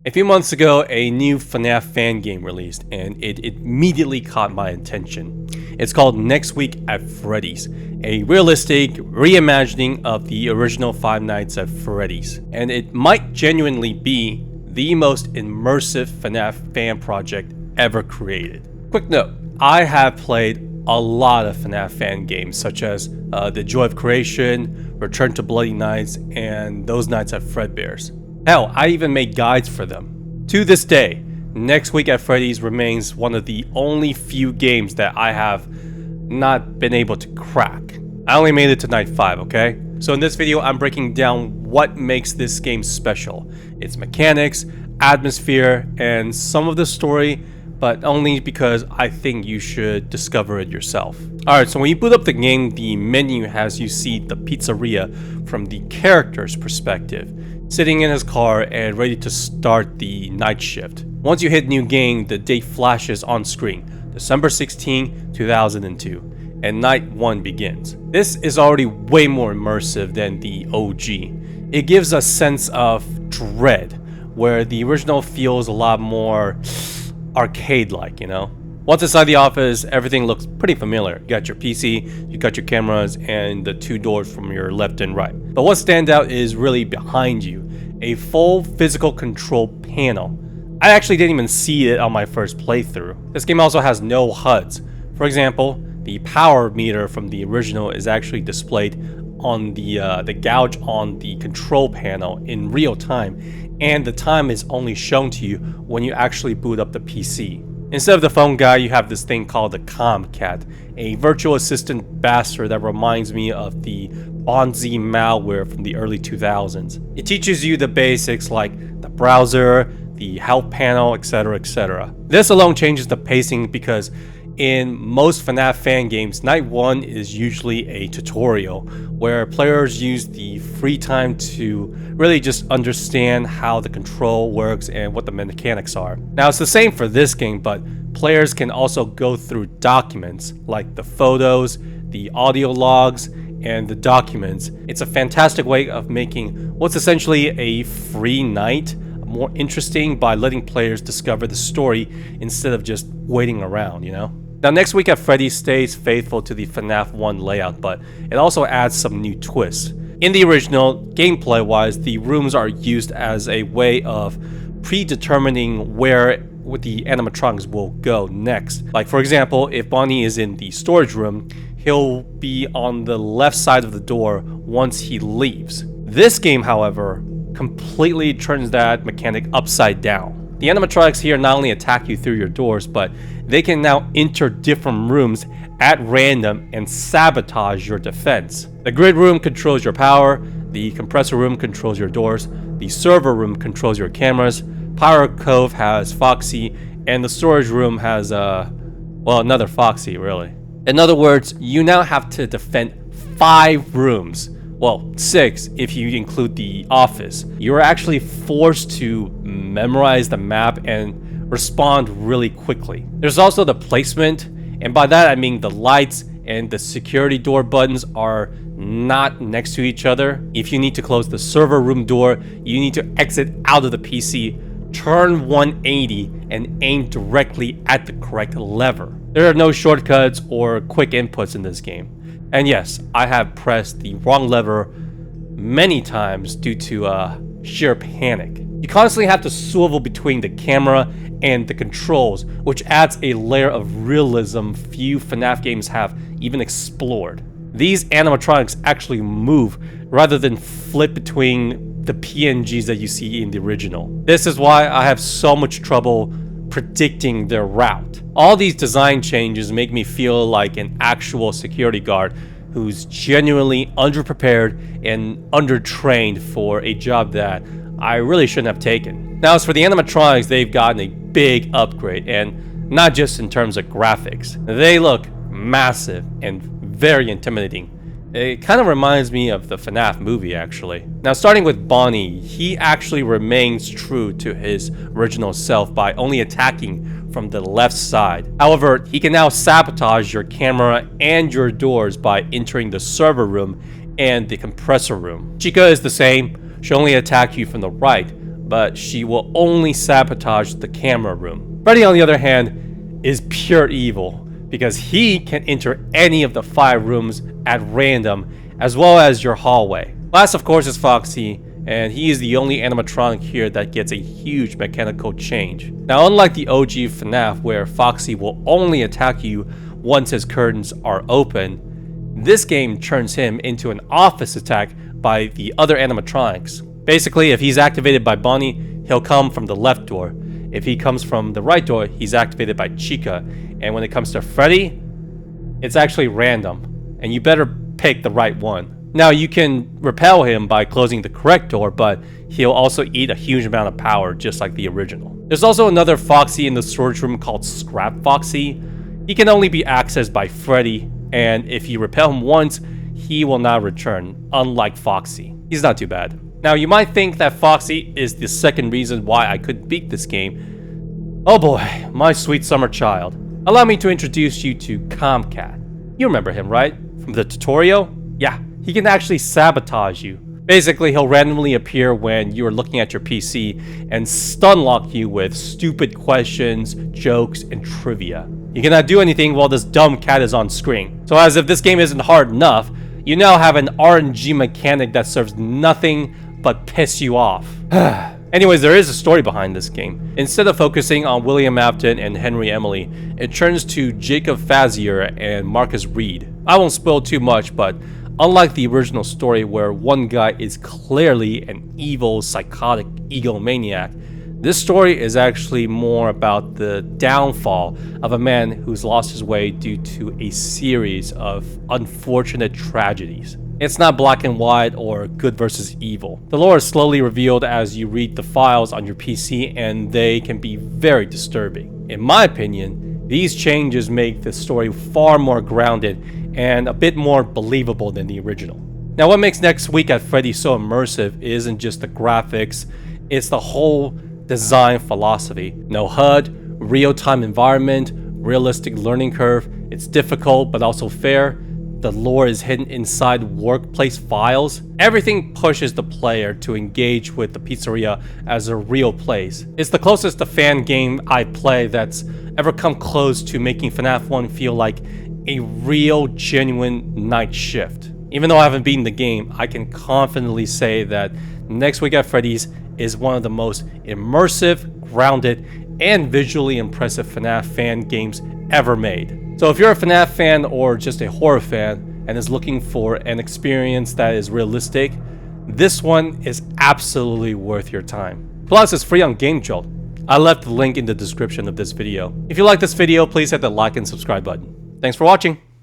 A few months ago, a new FNAF fan game released, and it immediately caught my attention. It's called Next Week at Freddy's, a realistic reimagining of the original Five Nights at Freddy's, and it might genuinely be the most immersive FNAF fan project ever created. Quick note, I have played a lot of FNAF fan games such as The Joy of Creation, Return to Bloody Nights, and Those Nights at Fredbear's. Hell, I even made guides for them. To this day, Next Week at Freddy's remains one of the only few games that I have not been able to crack. I only made it to night 5, okay? So in this video, I'm breaking down what makes this game special. Its mechanics, atmosphere, and some of the story, but only because I think you should discover it yourself. Alright, so when you boot up the game, the menu has you see the pizzeria from the character's perspective, sitting in his car and ready to start the night shift. Once you hit new game, the date flashes on screen, December 16, 2002, and night 1 begins. This is already way more immersive than the OG. It gives a sense of dread, where the original feels a lot more arcade-like, you know? Once inside the office, everything looks pretty familiar. You got your PC, you got your cameras, and the two doors from your left and right. But what stands out is really behind you, a full physical control panel. I actually didn't even see it on my first playthrough. This game also has no HUDs. For example, the power meter from the original is actually displayed on the gouge on the control panel in real time, and the time is only shown to you when you actually boot up the PC. Instead of the phone guy, you have this thing called the Comcat, a virtual assistant bastard that reminds me of the Bonzi malware from the early 2000s. It teaches you the basics like the browser, the help panel, etc, etc. This alone changes the pacing because in most FNAF fan games, night 1 is usually a tutorial where players use the free time to really just understand how the control works and what the mechanics are. Now it's the same for this game, but players can also go through documents like the photos, the audio logs, and the documents. It's a fantastic way of making what's essentially a free night more interesting by letting players discover the story instead of just waiting around, you know? Now, Next Week at Freddy's stays faithful to the FNAF 1 layout, but it also adds some new twists. In the original, gameplay-wise, the rooms are used as a way of predetermining where the animatronics will go next. Like, for example, if Bonnie is in the storage room, he'll be on the left side of the door once he leaves. This game, however, completely turns that mechanic upside down. The animatronics here not only attack you through your doors, but they can now enter different rooms at random and sabotage your defense. The grid room controls your power, the compressor room controls your doors, the server room controls your cameras, Power Cove has Foxy, and the storage room has, another Foxy, really. In other words, you now have to defend 5 rooms. Well, 6 if you include the office. You're actually forced to memorize the map and respond really quickly. There's also the placement, and by that I mean the lights and the security door buttons are not next to each other. If you need to close the server room door, you need to exit out of the PC, turn 180, and aim directly at the correct lever. There are no shortcuts or quick inputs in this game. And yes, I have pressed the wrong lever many times due to sheer panic. You constantly have to swivel between the camera and the controls, which adds a layer of realism few FNAF games have even explored. These animatronics actually move rather than flip between the PNGs that you see in the original. This is why I have so much trouble predicting their route. All these design changes make me feel like an actual security guard who's genuinely underprepared and undertrained for a job that I really shouldn't have taken. Now, as for the animatronics, they've gotten a big upgrade, and not just in terms of graphics. They look massive and very intimidating. It kind of reminds me of the FNAF movie, actually. Now, starting with Bonnie, he actually remains true to his original self by only attacking from the left side. However, he can now sabotage your camera and your doors by entering the server room and the compressor room. Chica is the same. She'll only attack you from the right, but she will only sabotage the camera room. Freddy, on the other hand, is pure evil because he can enter any of the 5 rooms at random, as well as your hallway. Last, of course, is Foxy, and he is the only animatronic here that gets a huge mechanical change. Now, unlike the OG FNAF, where Foxy will only attack you once his curtains are open, this game turns him into an office attack by the other animatronics. Basically, if he's activated by Bonnie, he'll come from the left door. If he comes from the right door, he's activated by Chica. And when it comes to Freddy, it's actually random, and you better pick the right one. Now, you can repel him by closing the correct door, but he'll also eat a huge amount of power, just like the original. There's also another Foxy in the storage room called Scrap Foxy. He can only be accessed by Freddy, and if you repel him once, he will not return, unlike Foxy. He's not too bad. Now, you might think that Foxy is the second reason why I couldn't beat this game. Oh boy, my sweet summer child. Allow me to introduce you to Comcat. You remember him, right? From the tutorial? Yeah, he can actually sabotage you. Basically, he'll randomly appear when you are looking at your PC and stun lock you with stupid questions, jokes, and trivia. You cannot do anything while this dumb cat is on screen. So as if this game isn't hard enough, you now have an RNG mechanic that serves nothing but piss you off. Anyways, there is a story behind this game. Instead of focusing on William Afton and Henry Emily, it turns to Jacob Fazier and Marcus Reed. I won't spoil too much, but unlike the original story where one guy is clearly an evil, psychotic egomaniac, this story is actually more about the downfall of a man who's lost his way due to a series of unfortunate tragedies. It's not black and white or good versus evil. The lore is slowly revealed as you read the files on your PC, and they can be very disturbing. In my opinion, these changes make the story far more grounded and a bit more believable than the original. Now, what makes Next Week at Freddy's so immersive isn't just the graphics, it's the whole design philosophy. No HUD, real-time environment, realistic learning curve. It's difficult but also fair. The lore is hidden inside workplace files. Everything pushes the player to engage with the pizzeria as a real place. It's the closest to fan game I play that's ever come close to making FNAF 1 feel like a real, genuine night shift. Even though I haven't beaten the game, I can confidently say that Next Week at Freddy's is one of the most immersive, grounded, and visually impressive FNAF fan games ever made. So if you're a FNAF fan or just a horror fan and is looking for an experience that is realistic, this one is absolutely worth your time. Plus, it's free on GameJolt. I left the link in the description of this video. If you like this video, please hit the like and subscribe button. Thanks for watching.